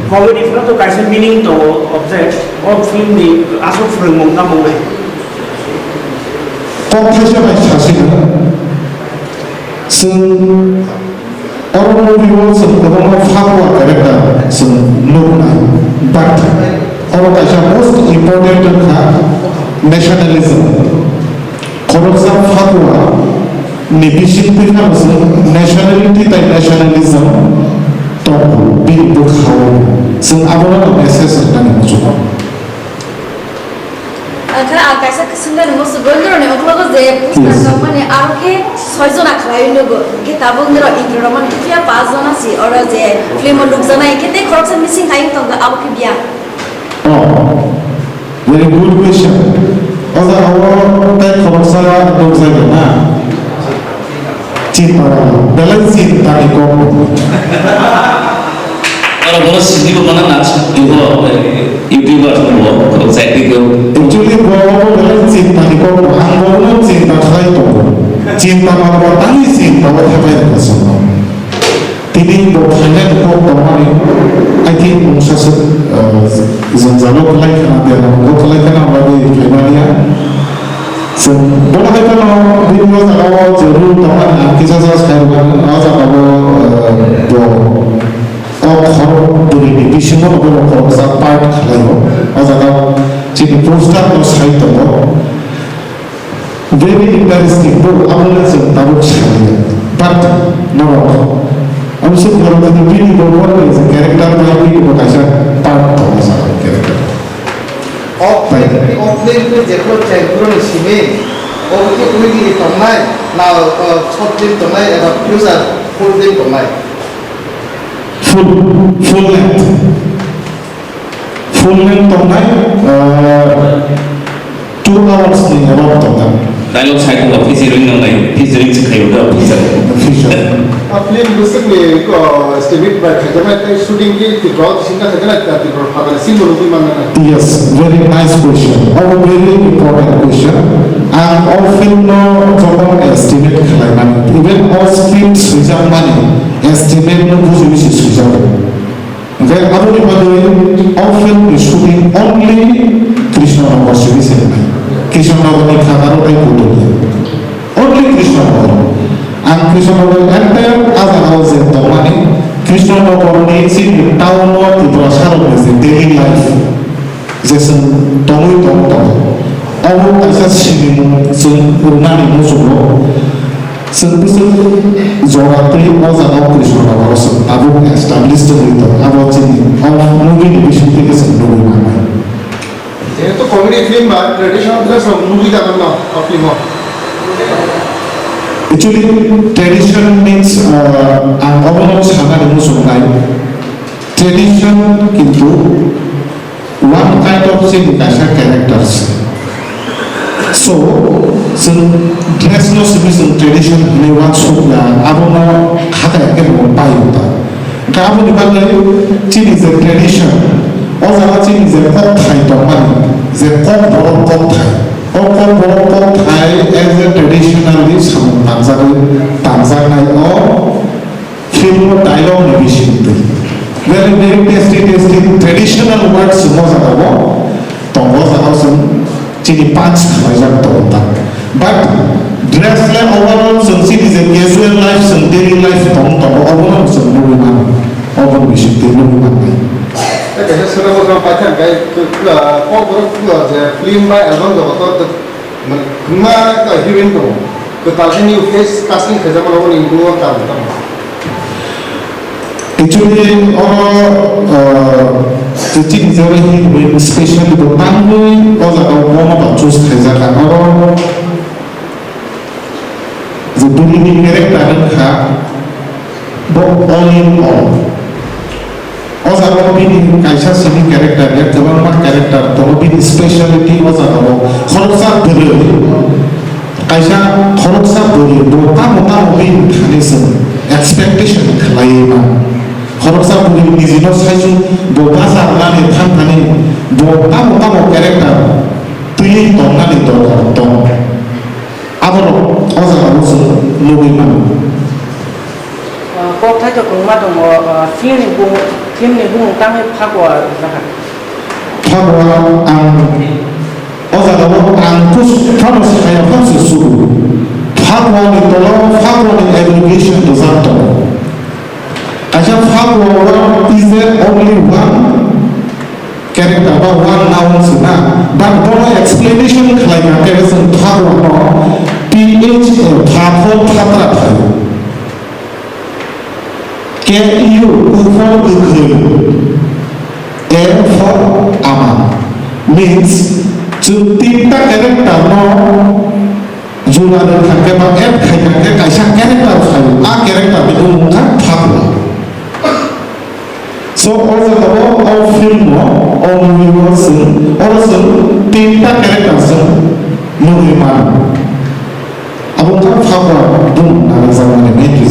comedy film to kaisa meaning to object of film ni aso film mong na mong nai kok taisa mai chasina so orang movie wo so orang fawa character so no na but orang taisa most important ka nationalism koroksa fatwa ni bisipin na so nationality tai nationalism to big book how so abona message na ni mo Karena akaisa kesenggak nunggu sebenarnya nih, kalau gue pusat kapan ya, aku soal zona kelayu nunggu, kita abang nero itu roman kita pas zona sih, orang je film look zona, kita kalau saya missing kain tuh aku kebiar. Oh, very good question. Also, awal tadi kalau saya look saja na, cinta, balance cinta itu. Kalau boros sini pun mana nas, YouTuber semua, kalau saya itu Actually, kalau balance cinta itu, anggaran cinta saya itu, cinta malah tali cinta apa yang kita Tini bertanya itu kemarin, I think musa zanzalo kelai kena dia, kalau kelai kena bagi kemana so boleh kita nak video awal jauh teman kisah sekarang awal kalau beri di bisnis itu kalau saat part kalau awal jadi poster atau site itu very interesting tu awalnya tahu sekali but no I'm so proud of the video berbuat is character lagi berkasih part atau salah character offline tu jeplo cengkuran sini, oke kami di tonai, now short film tonai, ada user full film tonai. full length tonai 2 hours ni about tonai dialog saya tu featuring yang lain, featuring sekali udah bisa. Film basically को estimate bye खजमा ते shooting की draw सिंगा खजना ती draw father सिंग रूपी मानना Yes, very nice question. Or very important question. And all film no proper estimate kailan. Even all scripts result money estimate no goes with this result. Okay, other than all film is shooting only Krishna Rama series. Krishna Rama ni khadaro tai photo. Only Krishna Rama. And Krishna Rama entire as a house in Tomani. Krishna Rama needs in town or the Prasaro is the daily life. Jason Tomo Tomo. All asas sini sen urunani musulo. Sen bisa zoratri was an Krishna Rama so abu established with about sini. All movie division ke sen movie. ये तो comedy film बा traditional plus movie का करना अपनी मो Actually, tradition means ang overall sana demo sungai. Tradition itu one kind of thing kasa characters. So, dress no sebagai tradition lewat suka, apa no kata yang mau payuta. Kamu dipanggil ciri is a tradition. Orang ciri is a kok Thai teman, is a kok borong kok Thai. Kok borong kok Thai as a traditionally sama Tanzania or film dialogue division itu. Very tasty traditional words semua sama. Tunggu sama ciri punch macam tu. But dress like overall sunset is a casual life, daily life tunggu overall semua overall vision tengok mana. कैसे सुना वो काम पाचन गए तो कौन बरफ जो फिल्म में एल्बम जो होता तो मैं तो हीरोइन तो ताकि न्यू फेस कास्टिंग खजमा लोगों ने इंडो काम करता Actually, jadi zaman ini special itu tanggung orang mau baca sejarah orang jadi ini karakter kan all in all. Orang ini kaisa sini karakternya, kalau mak karakter, kalau ini speciality orang khoroksa beri, kaisa khoroksa beri, bukan ini khanesan expectation kelaima. Khoroksa beri ini jenis saya tu, bukan sahaja ni, bukan karakter, tui tongani dongkar tong aboro oza usu lugi mana kok thay cho cũng mà đồng phim này bung tăng hay phát qua ra hả Pagwa ang oza dawo ang kus promise kaya hamsu suku Pagwa ni tolo Pagwa ni aggregation dosanto aja Pagwa is there only one character about one noun suna but bono explanation khalai na keresan Pagwa no PH Pagwa Patra thayo K U for L for ama means to tinta character no juna dan khake ba F khake kaisa character khayo a character itu mungkin Pagwa so also the all film no all viewers also tinta character so movie man abang kan Pagwa dum na zaman ini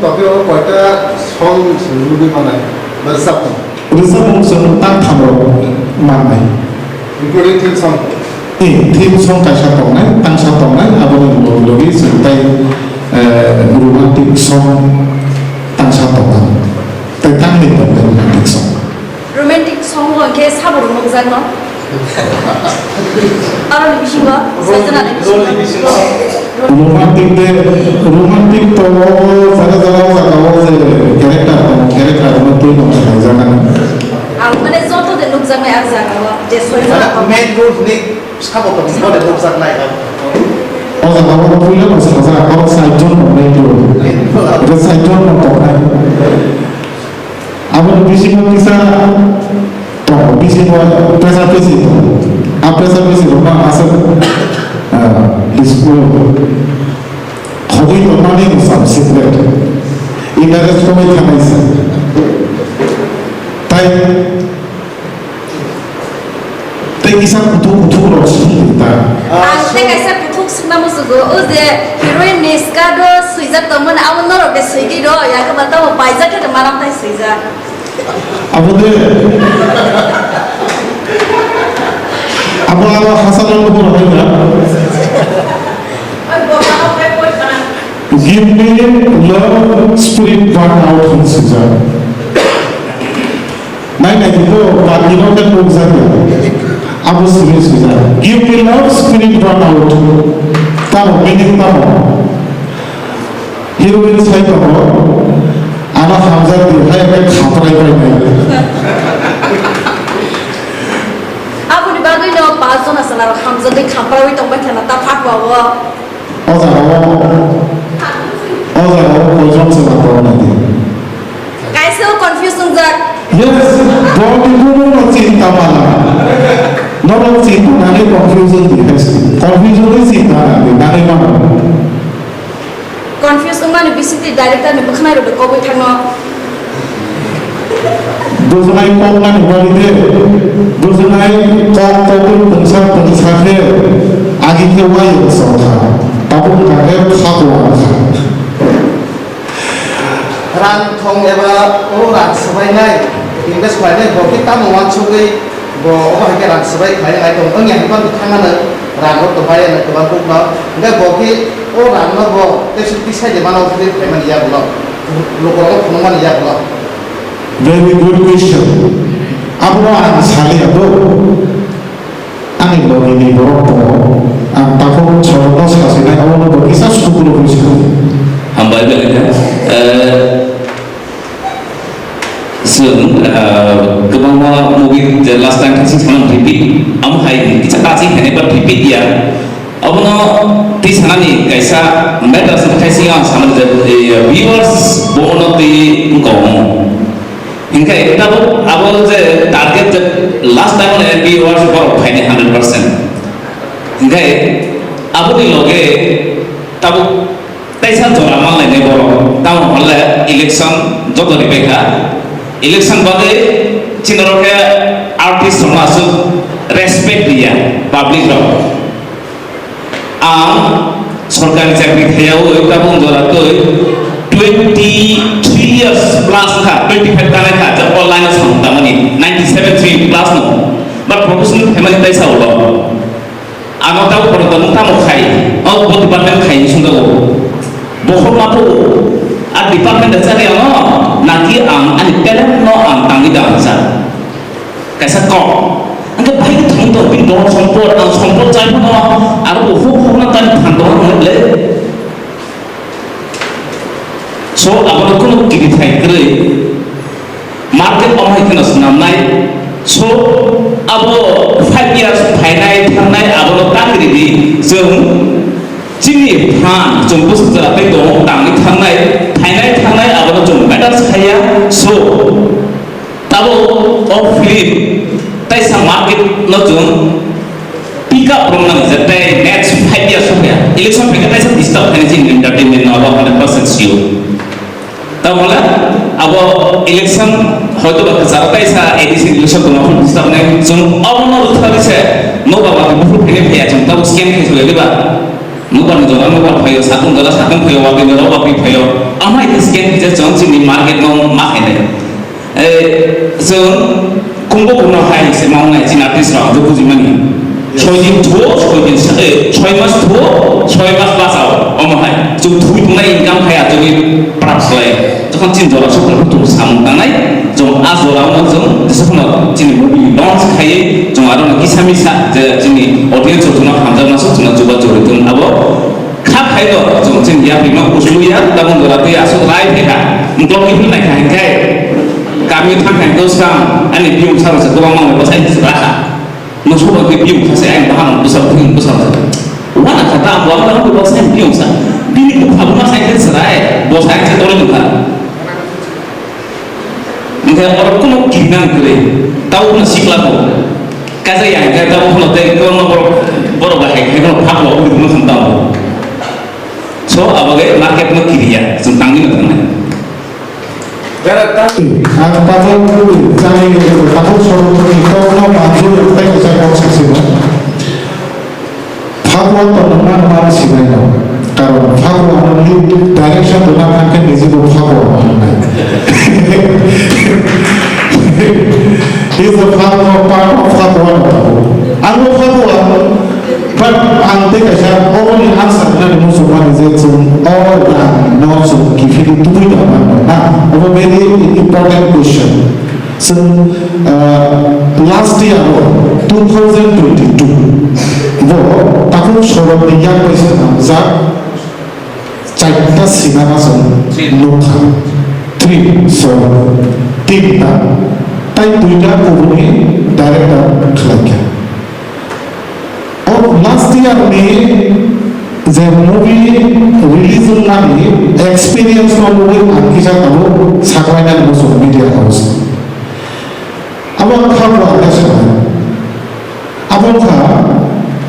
tapi orang kota song seluruh mana bersatu, Risabung sung tak thamro manai including theme song. theme song kaisa tongnai tangsa tongnai aboni logi sertai romantic song tangsa tongnai tentang ni romantic song romantic song lo ke sabur mongzang no aro ni bisinga sajana ni bisinga romantic to jaga character romantic no jaga ang mane joto de luk jang ar jaga wa je soina main road ni sabo to mo de lok sak lai oh jaga puila no saja kalau sajon no itu sajon no tongnai abon bisinga kisa to bisinga pesa rumah asal display 거기 얼마나 무슨 secret 이 나라 처음에 가만 있어 tayo isa putuk 없습니다 ang teka sa putuk suna musugo uze heroine niskado suiza tomun awon noro be suigi ro ya ka bataw paiza ka maram tai suiza 아버들 아버가 하사를 보고 하니까 give me love spirit burn out from Caesar naik itu pagi kan saja Abu serius Caesar give me love spirit burn out tahu meaning tahu heroin saya tahu anak Hamzah dia kayak khawatir abu di bagai no paso na sanar Hamzah de khampara wi tongba thana ta phakwa wa Ozan sama nanti. kaisa confusion jak Yes, body dulu no cinta malah. No cinta nanti confusion ni cinta nanti mana? confusion mane bisiti director ni bkhna ro ko bai thangno Dosenai kau kan walide, dosenai kau pensar ke, agi ke wayu sauta, tapi kagak khawatir. ran thong eba o ran sabai nai invest khai nai bo kita mo wan chugai bo o ha ke ran sabai khai nai to ang yang ban thanga na ran ro to bai na to ban ko na ga bo ki o ran no bo te su ti sai de ban o te khai man ya bo lo ko ro phon man ya bo Very good question. Apa orang sali apa? Ani logi ni berapa? Takut contoh sekali awal lo kisah suku lo kisah. Hamba itu kebangga movie the last time kasih sama repeat am hai kita kasih hanya per repeat ya अब न ती सानी कैसा matter सब कैसी आ सामने जब viewers बोनो ती गाँव इनका एक तब अब जो टारगेट जब लास्ट टाइम ने viewers पर फाइने 100% इनका अब ती लोगे तब तैसा जोरा माल लेने बोलो तब हल्ला इलेक्शन जो तो रिपेका इलेक्शन बादे चिन्हरों के आर्टिस्ट होना सु रेस्पेक्ट दिया पब्लिक रो आम सरकारी चाकरी थे वो एक तब उन जोरा तो 23 years plus था 25 का जब ऑनलाइन सुनता money 97 3 plus no but professional family tay sa ulo ano tahu perempuan tamu kai oh buat departemen kai sungguh bohong mapu departemen dasar yang nanti ani talent ang tangi dansa kaisa kok angkat baik thang to bin do sompor jai pun aru hu na tan thang do le so abang kono kiri thai kre market omai kena senamnai so abo 5 years thainai thangnai abo tangri di jeng jini phan jong bus jara te do tangni thangnai abo jong better khaya so tabo of film tai sa market no jong pick up from na the next 5 years ho gaya election pe tai sa disturb anything entertainment no 100% sure তাহলে अब election হয়তো বা জারতাই সা ADC election তো নফল disturb নাই जों অবন উঠালিছে no বাবা বহুত ফেলে ফেয়া जों তাও স্ক্যাম খেছো গেবা নো বান জরা নো বান ফাইও সাতন গলা সাতন ফাইও ওয়াবি গলা ওয়াবি ফাইও আমাই স্ক্যাম খেছে जों जोंनि मार्केट नो मा खायने जों कुंबो कुनो हाय से मावनाय जिन आर्टिस्ट रा जों जिमानि ছয়দিন ধো ছয়দিন সাথে 6 মাস ধো 6 মাস বাঁচাও অমহাই जों ধুই তুনাই ইনকাম খায়া जोंनि प्राप्सलाय যখন চিন জলা সকল তো সামনাই जों आजलावनो जों जेसेखनो जोंनि मुभि लन्च खायै जों आरो किसामिसा जे जोंनि अडियन्स जों हामजानासो जों जुबा जरितों आबो खा खायलो जों जोंनि याबिमा उसलुया दाबन गराते आसो राय फेका ग्लक किफिल नाय खायखाय गामि थांखाय गोसां आनि बिउं सारसे गोबां मावनो बसाय राखा नसुबा के बिउं सासे आइ बाहाम बोसाव थिं बोसाव वाना खाता आबो आबो बसाय बिउं सा बिनि बुखाबुमा साइकेल सराय बसाय से तोले दुखा Mungkin orang kuno kinang kere, tahu na sikla ko. Kasi yang kaya tahu kuno teh kuno boro bahaya, kuno pak lo kuno kuno tahu. So abagai market no kiri ya, tentang ini mana? Berapa? Tahu cari tahu soal itu no baju itu saya kau saksi. Fakwa teman mana sih mereka? Kalau fakwa itu direction teman kan di situ fakwa. Is the part of fatwa. Anu fatwa, but ante kasha only answer na musu one is it all that not so give it to me. A very important question. So last year 2022, wo takut sorot yang pesan za cerita sinema so lokha 3 so 3 তাই দুইটা কবি director খেলাইকে और last year में যে movie release নামি experience movie আকিজা তাবো সাকরাইনা বসো media house আবার খাবো আকাশে আবার খা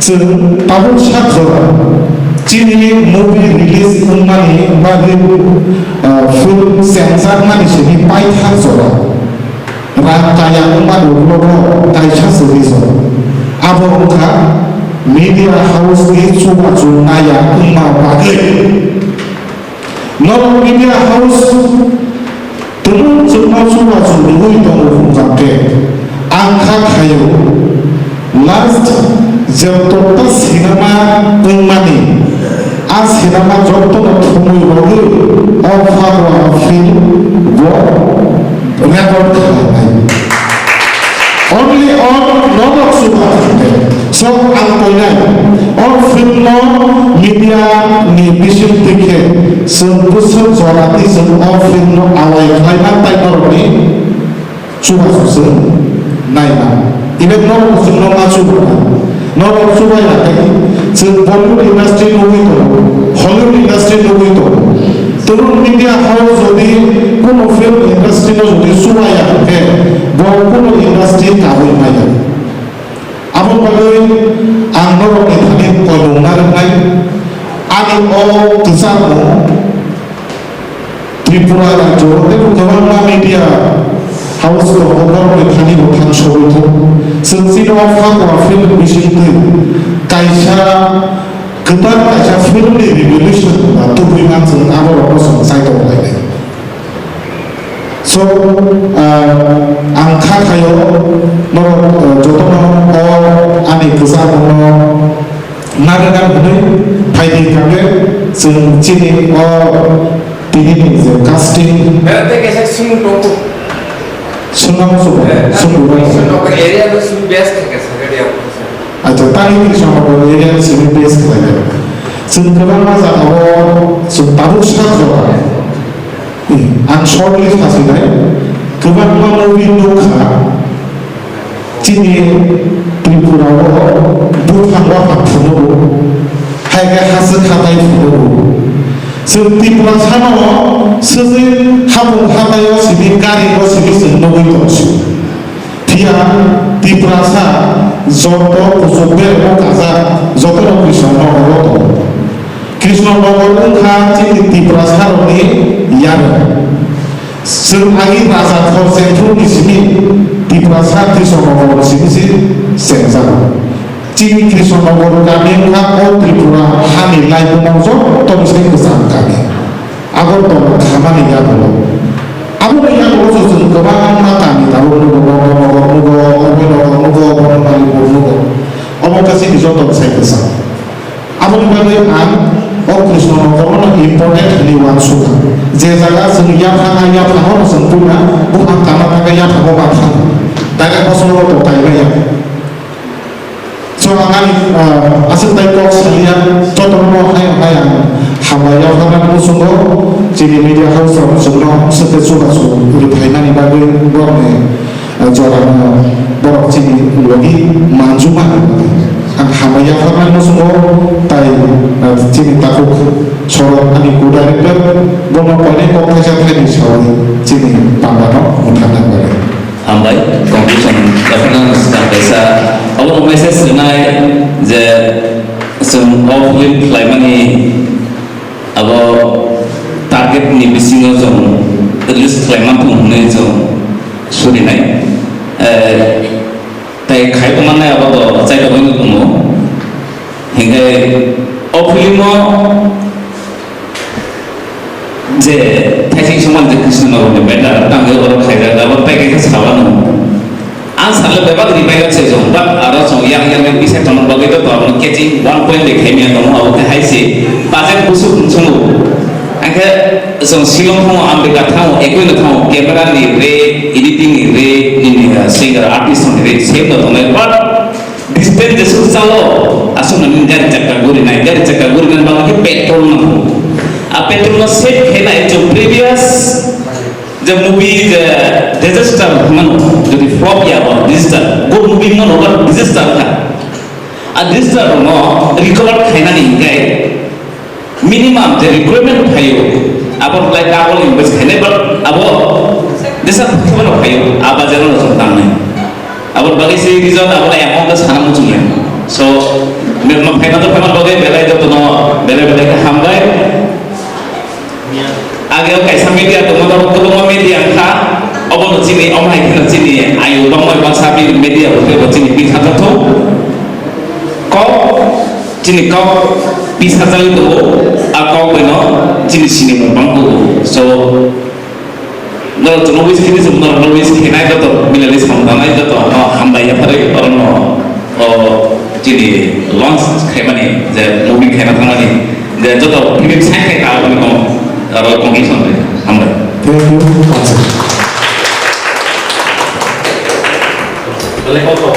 जों তাবো সাকরা চিনি মুভি রিলিজ নামি বা ফিল্ম সেন্সর নামি সেনি পাইথা জরা Rangkaian umat logo kaisa seriso. Abongka media house itu cuma ya umat bagai. Non media house turun cuma dulu itu mengungkapke. Angka kayu last jatuh sinema umani. As sinema jatuh tunggu bagai. Orang film record only on non super so angkonya on film media ni bisim tike sebusur zorati se on film awal klaiman title ni cuma susah naik ini non film non super ya tadi se Bollywood industry movie to Hollywood industry movie to turun media house jadi kuno film industry jadi suaya kuno industry tahu mana apa bagai anggur ini kolongan lain ada tusamu Tripura rajo itu kawan media house ko orang ini bukan show itu sensitif apa film bising kaisa kepada kaca film di revolution atau bilang senang apa orang selesai tahu lagi. So angka kayo no jotono o ani kesana no naga bune paidi kage sung chini o tini casting berarti kayak sung toko sunam subo sunam toko area itu sung best kayak dia aja tadi di sana ko area sini base kage sung kebang masa o sung tabu sah ang shortlist hasilnya kebang movie doka cini Tripura wo bukan wafat punuh hai hasil katai punuh Tripura sana wo sesi habung katai sini kari wo sini senoi tosu dia Tripura sa zoto kusober wo kaza zoto no Krishna wo Krishna wo engkau cini Tripura sana ni Yara, selagi rasa konsentrum di sini di perasaan Krishna Nomor sini sih sensar. Ciri Krishna Nomor kami ngakau Tripura hani lain mongso, tom sini kesan kami. Aku tom kami ya dulu. Aku yang urus susun kebangan kami tahu omong kasih di soto saya kesan. Aku yang oh Krishna Nomor important di wansuka. Jezaga sengiya phanga ya phanga sempurna bukan kama ya phanga phanga. Daga kosono to kaya. So angani asil tayo salian totono hayang hamaya phanga musungo jadi media house sunno sete suga su uri phaina ni bagai borne jorana borok cini logi manjuma ang hamaya phanga musungo tai cini takuk sorot ani kuda itu bomo pone kok kaca tadi sorot cini pambano mutana bale hambai conclusion governance dan desa awal message senai je sem offline climate abo target ni bisingo jong at least climate pun ne jong suri nai tai khai pemana abo cai ko ngi kumo hingga offline mo যে থাকি সমান যে কৃষ্ণ নগর বেটা টাঙ্গে ওর খাইরা দাবার প্যাকে খাওয়ানো আন সালে বেবা দি প্যাকে সে জং বা আর song young young বিসে তন বগে তো তন কেজি 1 পয়েন্ট দেখে মিয়া তন আওতে হাইছে বাজেট বুসু সং আকে সং শিলং থং আমেরিকা থাও একই না থাও ক্যামেরা নি রে এডিটিং নি রে নি সিঙ্গার আর্টিস্ট নি রে সেম তো তনে বাট ডিসটেন্স যে চালো আসুন নি গাড়ি চাকা গুরি নাই গাড়ি চাকা গুরি না বাকি পেট্রোল না petrol set kena itu previous the movie the disaster mano jadi flop ya apa disaster good movie mano kan disaster kan a disaster no recover kena nih kayak minimum the requirement kayu apa like apa invest kena but apa disaster kena kayu apa jangan langsung tangan apa bagi si result apa yang mau ke sana muncul so memang kena tuh memang bagai bela itu tuh no bela ke hambai agak kayak media atau motor media kah? Obon sini, om hai kena sini, ayo bang mai bang sabi media betul sini bisa tu. Kau sini kau bisa tahu tu, kau beno sini sini bang tu. So, kalau nulis kini sebenarnya nulis kini itu tu, bila list kamu itu tu, hambai ya pada orang oh sini launch kayak mana, jadi movie kayak mana ni, jadi tu tu, ini saya kayak tahu ni kau. Kalau conclusion hambai. Thank you. Boleh foto.